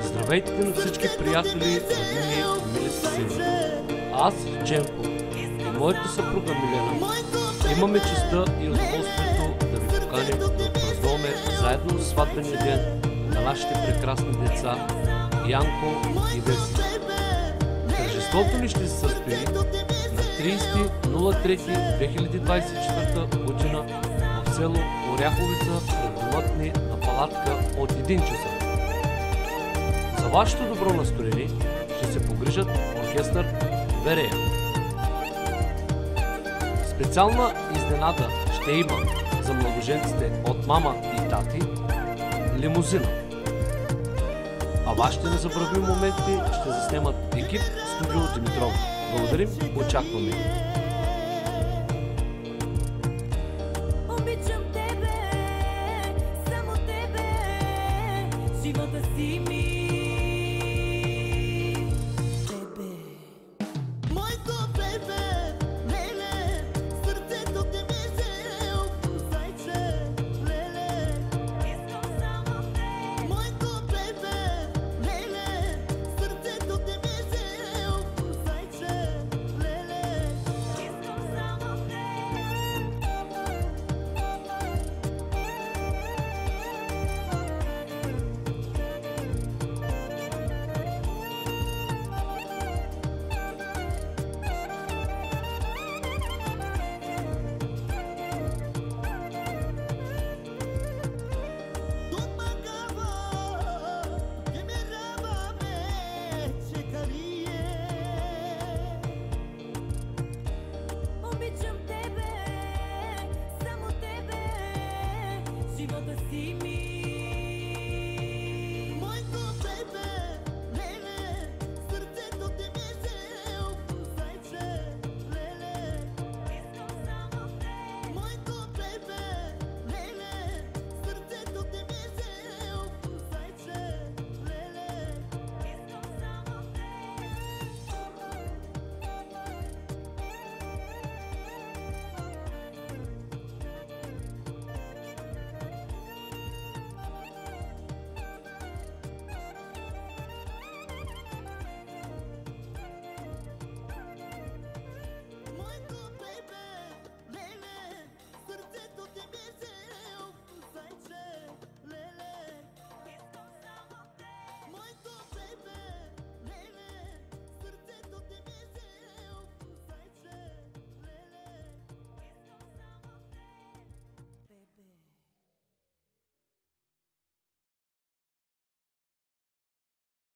Здравейте на всички приятели, роднини и мили съседи. Аз, Джемко, и моята съпруга Милена имаме честта и удоволствието да ви поканим да отпразнуваме заедно сватбения ден на нашите прекрасни деца Янко и Веси. Тържеството ни ще се състои на 30.03.2024 година в село Оряховица пред домът ни на палатка от 1 часа. За вашето добро настроение ще се погрижат оркестър Верея. Специална изненада ще има за младоженците от мама и тати лимузина. А вашите незабравими моменти ще заснемат екип Студио Димитров. Благодарим, очакваме. Обичам тебе, само тебе, живота си ми. Тебе. Моето бебе, леле, сърцето ти ми взел, зайче, леле, искам само те. Моето бебе, леле, сърцето ти ми взел, зайче, леле, искам само те. Обичам тебе, само тебе, живота си ми.